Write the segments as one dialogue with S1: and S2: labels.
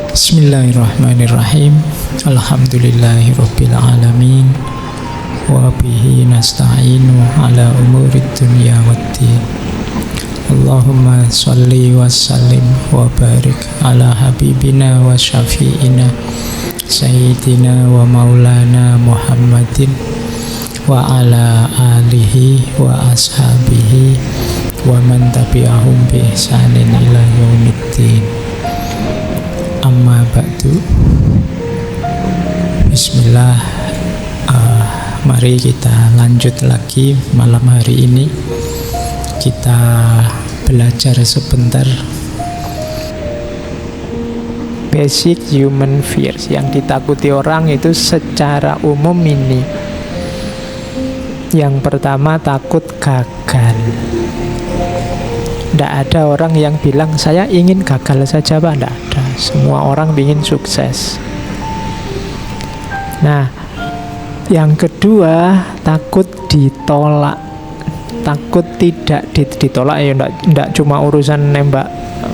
S1: Bismillahirrahmanirrahim. Alhamdulillahirabbil alamin. Wa bihi nasta'inu ala umurid dunya waddin. Allahumma shalli wa sallim wa barik ala habibina wa syafi'ina sayyidina wa maulana Muhammadin wa ala alihi wa ashabihi wa man tabi'ahum bi ihsanin ila yaumiddin. Amma ba'du. Bismillah. Mari kita lanjut lagi malam hari ini. Kita belajar sebentar basic human fears. Yang ditakuti orang itu secara umum ini. Yang pertama, takut gagal. Tidak ada orang yang bilang saya ingin gagal saja, Pak. Tidak ada. Semua orang ingin sukses. Nah, yang kedua, takut ditolak. Takut tidak ditolak ya, tidak cuma urusan nembak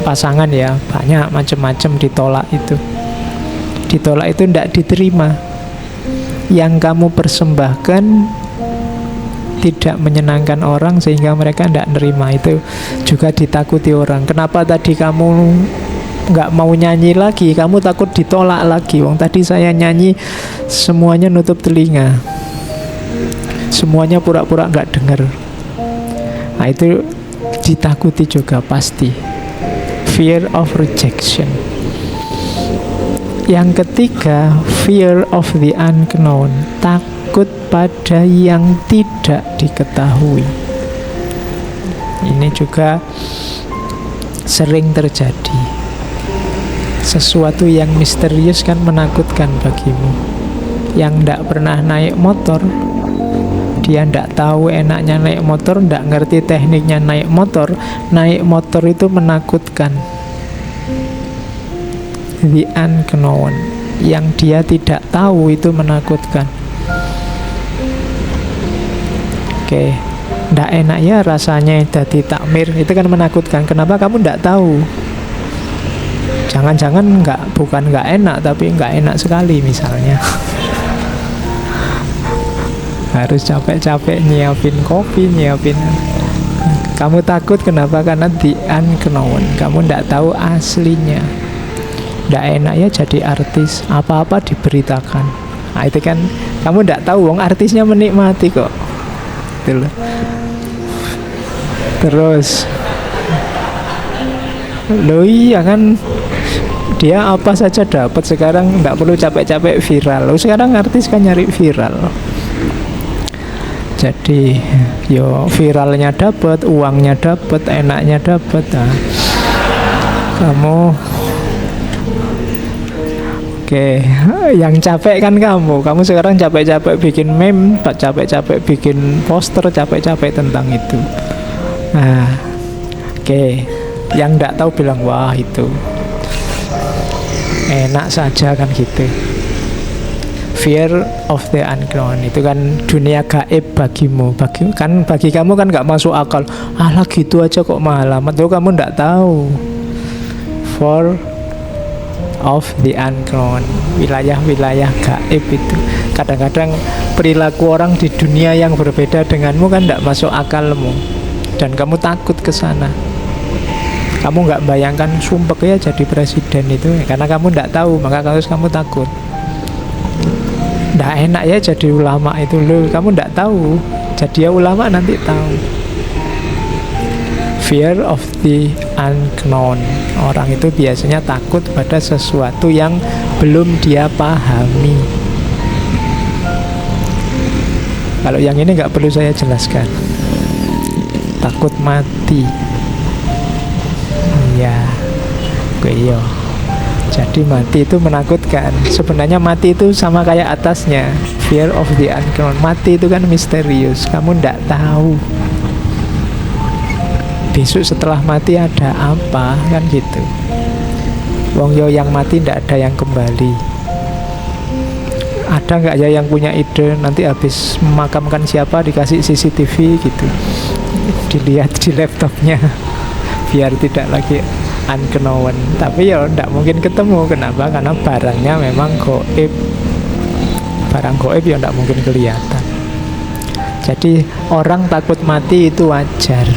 S1: pasangan ya, banyak macam-macam ditolak itu. Ditolak itu tidak diterima. Yang kamu persembahkan tidak menyenangkan orang sehingga mereka tidak nerima, itu juga ditakuti orang. Kenapa tadi kamu nggak mau nyanyi lagi? Kamu takut ditolak lagi. Wong tadi saya nyanyi semuanya nutup telinga, semuanya pura-pura nggak dengar. Nah, itu ditakuti juga pasti. Fear of rejection. Yang ketiga, fear of the unknown. Takut pada yang tidak diketahui. Ini juga sering terjadi. Sesuatu yang misterius kan menakutkan bagimu. Yang tidak pernah naik motor, dia tidak tahu enaknya naik motor, tidak ngerti tekniknya naik motor. Naik motor itu menakutkan. The unknown, yang dia tidak tahu itu menakutkan. Oke, tidak enak ya rasanya jadi takmir, itu kan menakutkan. Kenapa kamu tidak tahu? Jangan-jangan bukan nggak enak, tapi nggak enak sekali misalnya. Harus capek-capek nyiapin kopi, nyiapin. Kamu takut kenapa? Karena the unknown, kamu tidak tahu aslinya. Tidak enak ya jadi artis, apa-apa diberitakan. Nah, itu kan kamu tidak tahu, wong artisnya menikmati kok. Gitu loh. Terus loh iya kan, dia apa saja dapat sekarang, tidak perlu capek-capek viral. Loh, sekarang artis kan nyari viral. Jadi yo viralnya dapat, uangnya dapat, enaknya dapat. Nah, kamu oke, yang capek kan kamu. Kamu sekarang capek-capek bikin meme, capek-capek bikin poster, capek-capek tentang itu. Nah, oke. Yang nggak tahu bilang, wah itu enak saja kan gitu. Fear of the unknown, itu kan dunia gaib bagimu. Bagi kamu kan nggak masuk akal. Alah gitu aja kok mahal amat. Tuh kamu nggak tahu. For of the unknown, wilayah-wilayah gaib itu. Kadang-kadang perilaku orang di dunia yang berbeda denganmu kan tidak masuk akalmu, dan kamu takut ke sana. Kamu nggak bayangkan sumpek ya jadi presiden itu, karena kamu tidak tahu, maka kamu takut. Tidak enak ya jadi ulama itu, loh kamu tidak tahu, jadi ya ulama nanti tahu. Fear of the unknown. Orang itu biasanya takut pada sesuatu yang belum dia pahami. Kalau yang ini nggak perlu saya jelaskan. Takut mati. Ya, iya. Jadi mati itu menakutkan. Sebenarnya mati itu sama kayak atasnya, fear of the unknown. Mati itu kan misterius, kamu tidak tahu besok setelah mati ada apa, kan gitu. Wong yo yang mati tidak ada yang kembali. Ada nggak ya yang punya ide nanti habis memakamkan siapa dikasih CCTV gitu, dilihat di laptopnya biar tidak lagi unknown. Tapi ya tidak mungkin ketemu. Kenapa? Karena barangnya memang gaib. Barang gaib ya tidak mungkin kelihatan. Jadi orang takut mati itu wajar.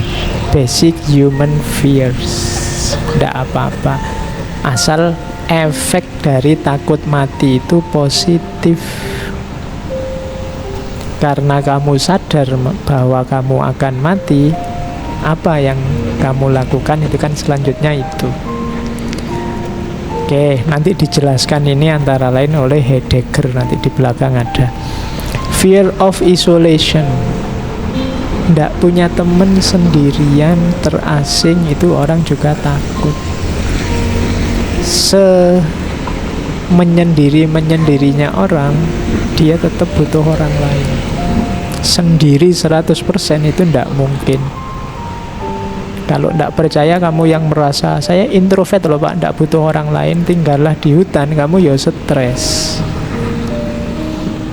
S1: Basic human fears. Tidak apa-apa. Asal efek dari takut mati itu positif. Karena kamu sadar bahwa kamu akan mati, apa yang kamu lakukan itu kan selanjutnya itu. Oke, nanti dijelaskan ini antara lain oleh Heidegger, nanti di belakang ada. Fear of isolation. Tidak punya teman, sendirian, terasing, itu orang juga takut. Menyendirinya orang, dia tetap butuh orang lain. Sendiri 100% itu tidak mungkin. Kalau tidak percaya, kamu yang merasa saya introvert loh Pak, tidak butuh orang lain, tinggallah di hutan, kamu ya stres.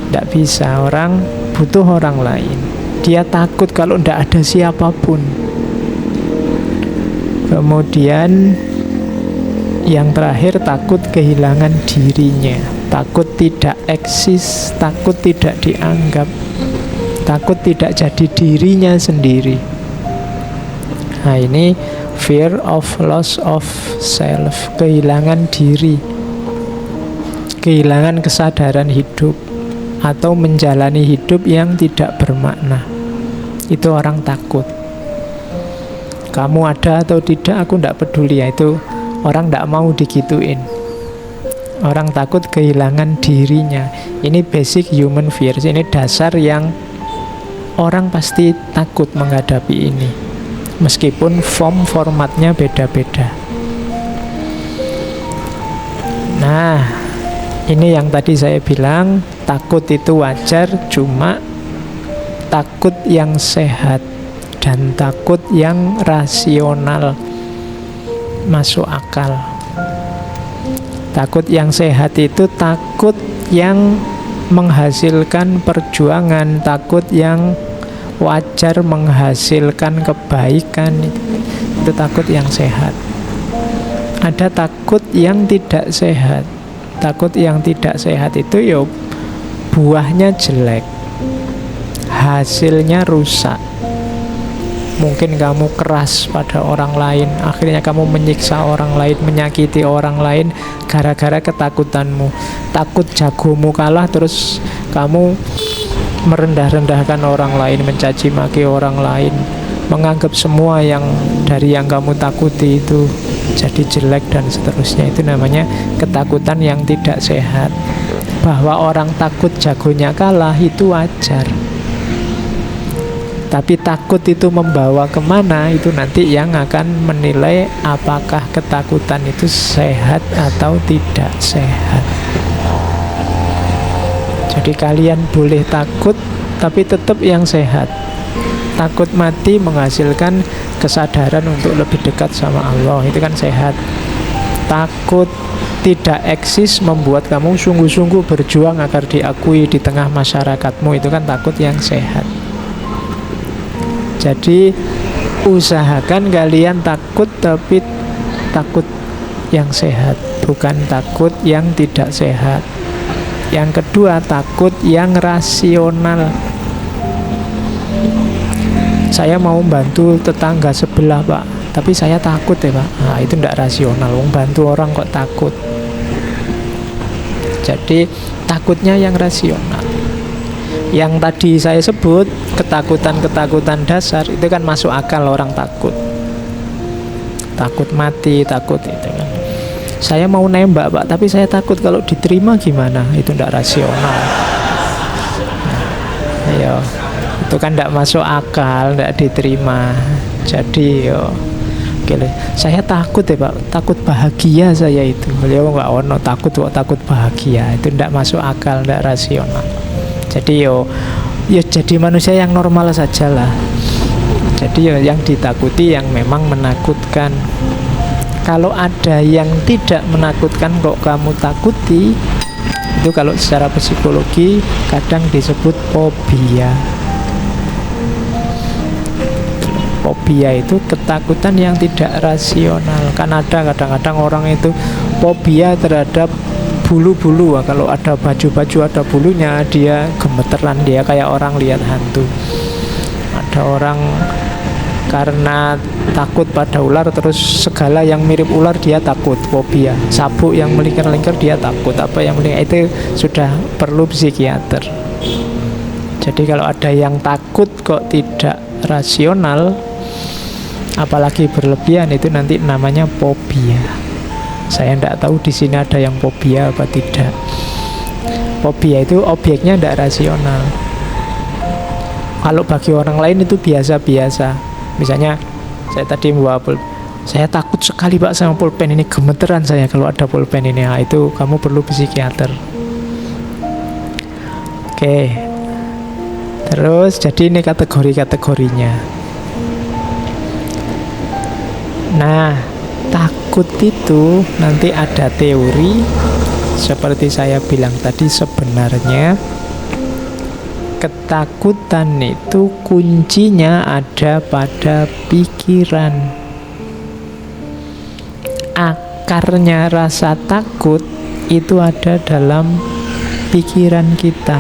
S1: Tidak bisa, orang butuh orang lain. Dia takut kalau tidak ada siapapun. Kemudian yang terakhir, takut kehilangan dirinya. Takut tidak eksis, takut tidak dianggap, takut tidak jadi dirinya sendiri. Nah ini fear of loss of self, kehilangan diri, kehilangan kesadaran hidup, atau menjalani hidup yang tidak bermakna. Itu orang takut. Kamu ada atau tidak, aku tidak peduli. Itu orang tidak mau digituin. Orang takut kehilangan dirinya. Ini basic human fears. Ini dasar yang orang pasti takut menghadapi ini. Meskipun formatnya beda-beda. Nah, ini yang tadi saya bilang, takut itu wajar, cuma takut yang sehat dan takut yang rasional, masuk akal. Takut yang sehat itu takut yang menghasilkan perjuangan, takut yang wajar menghasilkan kebaikan, itu takut yang sehat. Ada takut yang tidak sehat. Takut yang tidak sehat itu ya buahnya jelek, hasilnya rusak. Mungkin kamu keras pada orang lain, akhirnya kamu menyiksa orang lain, menyakiti orang lain gara-gara ketakutanmu. Takut jagomu kalah, terus kamu merendah-rendahkan orang lain, mencaci maki orang lain, menganggap semua yang dari yang kamu takuti itu jadi jelek dan seterusnya. Itu namanya ketakutan yang tidak sehat. Bahwa orang takut jagonya kalah itu wajar, tapi takut itu membawa kemana, itu nanti yang akan menilai apakah ketakutan itu sehat atau tidak sehat. Jadi kalian boleh takut, tapi tetap yang sehat. Takut mati menghasilkan kesadaran untuk lebih dekat sama Allah, itu kan sehat. Takut tidak eksis membuat kamu sungguh-sungguh berjuang agar diakui di tengah masyarakatmu, itu kan takut yang sehat. Jadi usahakan kalian takut, tapi takut yang sehat, bukan takut yang tidak sehat. Yang kedua, takut yang rasional. Saya mau bantu tetangga sebelah Pak, tapi saya takut ya Pak. Nah itu tidak rasional, bantu orang kok takut. Jadi takutnya yang rasional. Yang tadi saya sebut, ketakutan-ketakutan dasar, itu kan masuk akal orang takut. Takut mati, takut itu kan. Saya mau nembak Pak, tapi saya takut kalau diterima gimana? Itu tidak rasional. Ayo, itu kan tidak masuk akal, tidak diterima. Jadi yo, saya takut ya Pak, takut bahagia saya itu. Beliau nggak ono takut kok, takut bahagia. Itu tidak masuk akal, tidak rasional. Jadi yo jadi manusia yang normal sajalah. Jadi yo yang ditakuti yang memang menakutkan. Kalau ada yang tidak menakutkan kok kamu takuti, itu kalau secara psikologi kadang disebut fobia. Fobia itu ketakutan yang tidak rasional. Kan ada kadang-kadang orang itu fobia terhadap bulu-bulu. Kalau ada baju-baju ada bulunya, dia gemeteran, dia kayak orang lihat hantu. Ada orang karena takut pada ular, terus segala yang mirip ular dia takut, fobia. Sabuk yang melingkar-lingkar dia takut, apa yang melingkar, itu sudah perlu psikiater. Jadi kalau ada yang takut kok tidak rasional, apalagi berlebihan, itu nanti namanya fobia. Saya tidak tahu di sini ada yang fobia apa tidak. Fobia itu objeknya tidak rasional. Kalau bagi orang lain itu biasa-biasa. Misalnya saya tadi membawa pulpen, saya takut sekali Pak sama pulpen ini, gemeteran saya kalau ada pulpen ini. Nah, itu kamu perlu psikiater. Oke. Terus jadi ini kategori-kategorinya. Nah, takut itu nanti ada teori. Seperti saya bilang tadi, sebenarnya ketakutan itu kuncinya ada pada pikiran. Akarnya rasa takut itu ada dalam pikiran kita.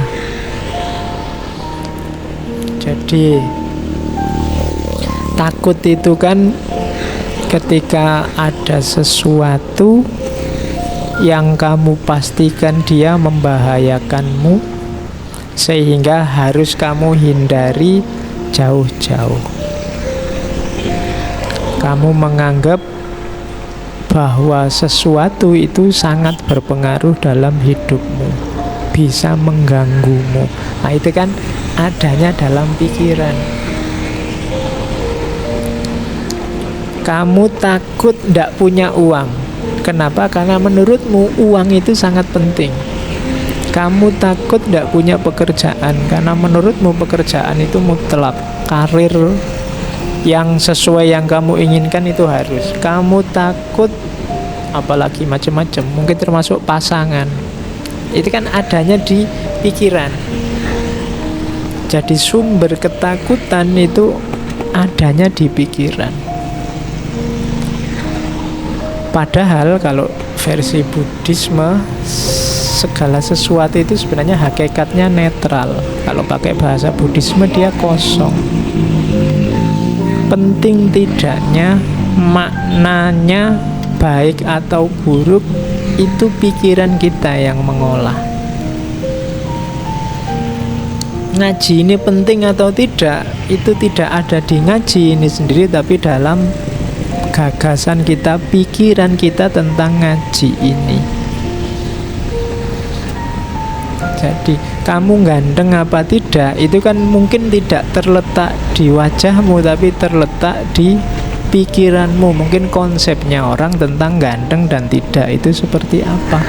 S1: Jadi takut itu kan ketika ada sesuatu yang kamu pastikan dia membahayakanmu, sehingga harus kamu hindari jauh-jauh. Kamu menganggap bahwa sesuatu itu sangat berpengaruh dalam hidupmu, bisa mengganggumu. Nah, itu kan adanya dalam pikiran. Kamu takut tidak punya uang. Kenapa? Karena menurutmu uang itu sangat penting. Kamu takut tidak punya pekerjaan karena menurutmu pekerjaan itu mutlak. Karir yang sesuai yang kamu inginkan itu harus. Kamu takut apalagi macam-macam, mungkin termasuk pasangan. Itu kan adanya di pikiran. Jadi sumber ketakutan itu adanya di pikiran. Padahal kalau versi Buddhisme, segala sesuatu itu sebenarnya hakikatnya netral. Kalau pakai bahasa Buddhisme dia kosong. Penting tidaknya, maknanya baik atau buruk, itu pikiran kita yang mengolah. Ngaji ini penting atau tidak, itu tidak ada di ngaji ini sendiri, tapi dalam gagasan kita, pikiran kita tentang ngaji ini. Jadi kamu ganteng apa tidak, itu kan mungkin tidak terletak di wajahmu, tapi terletak di pikiranmu. Mungkin konsepnya orang tentang ganteng dan tidak itu seperti apa.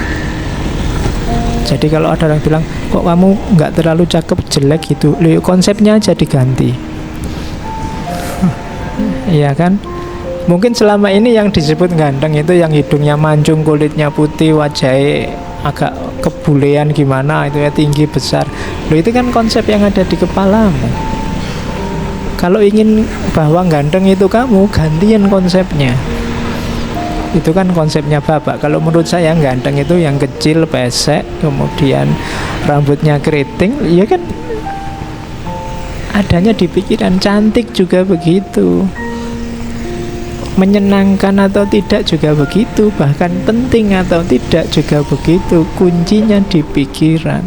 S1: Jadi kalau ada orang bilang, kok kamu nggak terlalu cakep, jelek gitu, loh, konsepnya aja diganti. Iya kan? Mungkin selama ini yang disebut ganteng itu yang hidungnya mancung, kulitnya putih, wajahnya agak kebulean gimana, itu ya tinggi besar. Loh, itu kan konsep yang ada di kepalamu. Kalau ingin bahwa ganteng itu kamu, gantian konsepnya. Itu kan konsepnya Bapak. Kalau menurut saya ganteng itu yang kecil, pesek, kemudian rambutnya keriting, ya kan adanya di pikiran. Cantik juga begitu. Menyenangkan atau tidak juga begitu. Bahkan penting atau tidak juga begitu. Kuncinya di pikiran.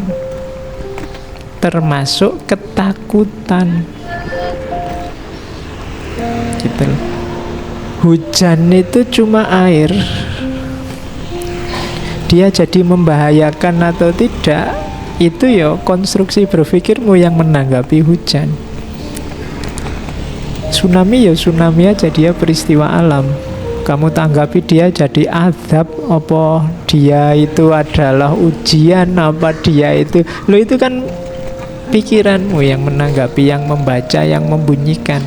S1: Termasuk ketakutan. Gitu. Hujan itu cuma air. Dia jadi membahayakan atau tidak, itu ya konstruksi berpikirmu yang menanggapi hujan. Tsunami ya tsunami aja, dia peristiwa alam. Kamu tanggapi dia jadi azab, apa dia itu adalah ujian, apa dia itu, lo itu kan pikiranmu yang menanggapi, yang membaca, yang membunyikan.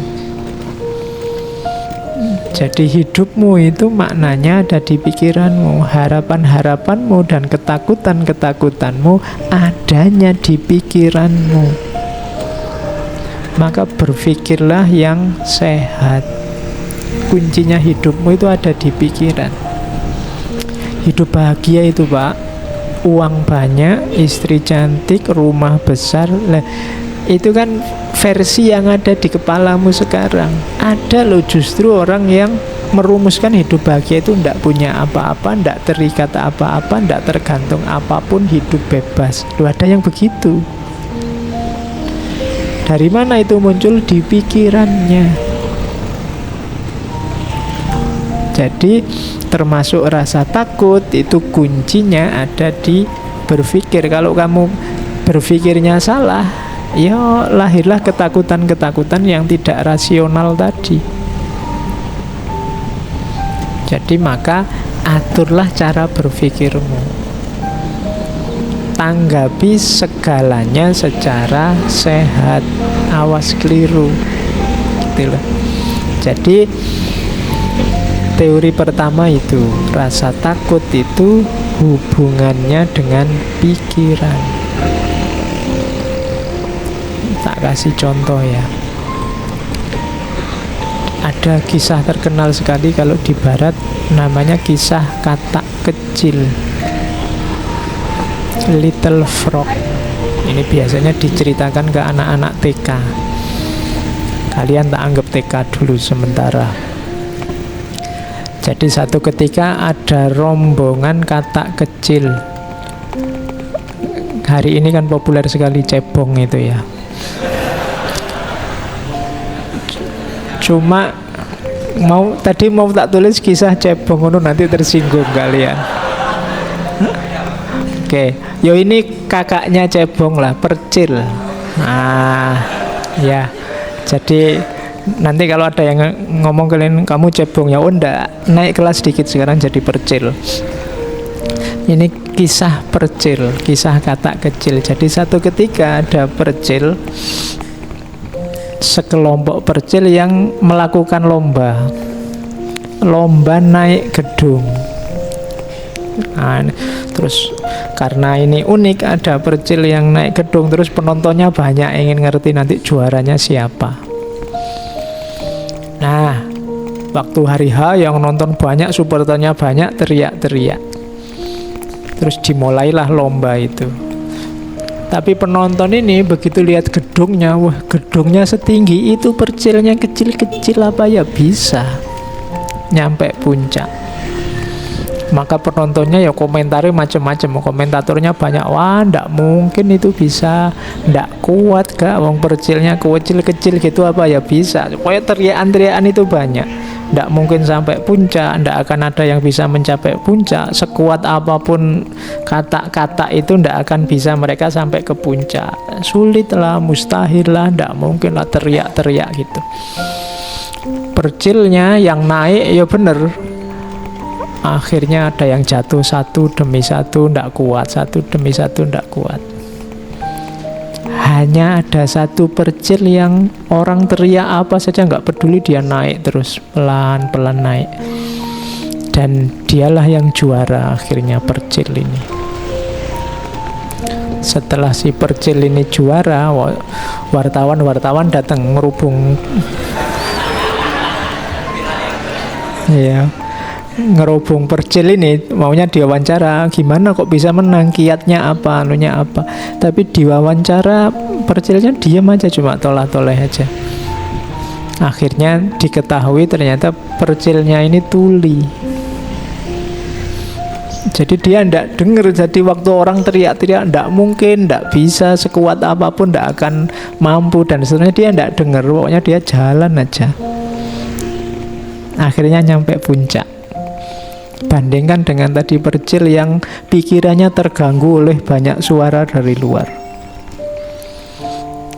S1: Jadi hidupmu itu maknanya ada di pikiranmu. Harapan-harapanmu dan ketakutan-ketakutanmu adanya di pikiranmu. Maka berpikirlah yang sehat. Kuncinya hidupmu itu ada di pikiran. Hidup bahagia itu, Pak, uang banyak, istri cantik, rumah besar. Lah, itu kan versi yang ada di kepalamu sekarang. Ada loh justru orang yang merumuskan hidup bahagia itu tidak punya apa-apa, tidak terikat apa-apa, tidak tergantung apapun, hidup bebas. Loh, ada yang begitu. Dari mana itu muncul? Di pikirannya. Jadi termasuk rasa takut itu kuncinya ada di berpikir. Kalau kamu berpikirnya salah, ya lahirlah ketakutan-ketakutan yang tidak rasional tadi. Jadi maka aturlah cara berpikirmu. Tanggapi segalanya secara sehat. Awas keliru. Gitu loh. Jadi teori pertama itu, rasa takut itu hubungannya dengan pikiran. Tak kasih contoh ya. Ada kisah terkenal sekali kalau di barat, namanya kisah katak kecil, Little Frog. Ini biasanya diceritakan ke anak-anak TK. Kalian tak anggap TK dulu sementara. Jadi satu ketika ada rombongan katak kecil. Hari ini kan populer sekali cebong itu ya. Cuma tadi mau tak tulis kisah cebong itu, nanti tersinggung kalian. Oke, yo ini kakaknya cebong lah, Percil. Ya. Jadi nanti kalau ada yang ngomong kalian kamu cebong, ya enggak, naik kelas sedikit sekarang jadi Percil. Ini kisah Percil, kisah katak kecil. Jadi satu ketika ada Percil, sekelompok percil yang melakukan lomba naik gedung. Terus karena ini unik, ada percil yang naik gedung, terus penontonnya banyak, ingin ngerti nanti juaranya siapa. Nah, waktu hari H yang nonton banyak, supporternya banyak, teriak-teriak. Terus dimulailah lomba itu. Tapi penonton ini begitu lihat gedungnya, wah gedungnya setinggi itu, percilnya kecil-kecil, apa ya bisa nyampe puncak. Maka penontonnya ya komentarnya macam-macam, komentatornya banyak, wah ndak mungkin itu bisa, ndak kuat gak, wong percilnya kecil-kecil gitu, apa ya bisa. Pokoknya teriakan-teriakan itu banyak. Ndak mungkin sampai puncak, ndak akan ada yang bisa mencapai puncak. Sekuat apapun kata-kata itu, ndak akan bisa mereka sampai ke puncak. Sulit lah, mustahil lah, ndak mungkin lah, teriak-teriak gitu. Percilnya yang naik ya bener, akhirnya ada yang jatuh satu demi satu, ndak kuat, satu demi satu, ndak kuat. Hanya ada satu percil yang orang teriak apa saja nggak peduli, dia naik terus, pelan-pelan naik. Dan dialah yang juara akhirnya, percil ini. Setelah si percil ini juara, wartawan datang ngerubung. Ya, ngerubung percil ini, maunya diwawancara, gimana kok bisa menang, kiatnya apa, anunya apa. Tapi diwawancara percilnya diam aja, cuma tolah-toleh aja. Akhirnya diketahui ternyata percilnya ini tuli. Jadi dia ndak dengar. Jadi waktu orang teriak-teriak, ndak mungkin, ndak bisa, sekuat apapun ndak akan mampu dan seterusnya, dia ndak dengar. Pokoknya dia jalan aja. Akhirnya nyampe puncak. Bandingkan dengan tadi percil yang pikirannya terganggu oleh banyak suara dari luar.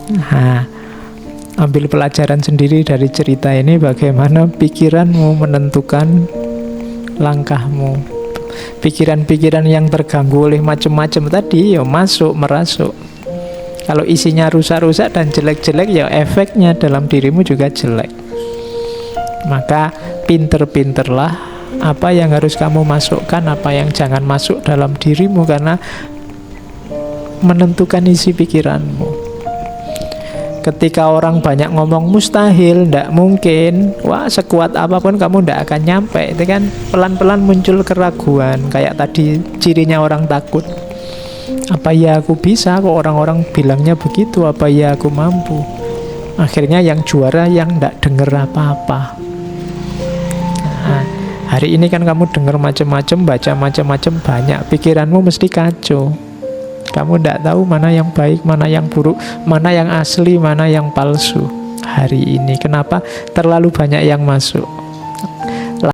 S1: Nah, ambil pelajaran sendiri dari cerita ini, bagaimana pikiranmu menentukan langkahmu. Pikiran-pikiran yang terganggu oleh macam-macam tadi, ya merasuk. Kalau isinya rusak-rusak dan jelek-jelek, ya efeknya dalam dirimu juga jelek. Maka pinter-pinterlah apa yang harus kamu masukkan, apa yang jangan masuk dalam dirimu, karena menentukan isi pikiranmu. Ketika orang banyak ngomong mustahil, ndak mungkin, wah sekuat apapun kamu ndak akan nyampe. Itu kan pelan-pelan muncul keraguan. Kayak tadi cirinya orang takut. Apa ya aku bisa, kok orang-orang bilangnya begitu, apa ya aku mampu. Akhirnya yang juara yang ndak denger apa-apa. Nah, hari ini kan kamu denger macam-macam, baca macam-macam, banyak, pikiranmu mesti kacau. Kamu ndak tahu mana yang baik, mana yang buruk, mana yang asli, mana yang palsu. Hari ini kenapa terlalu banyak yang masuk?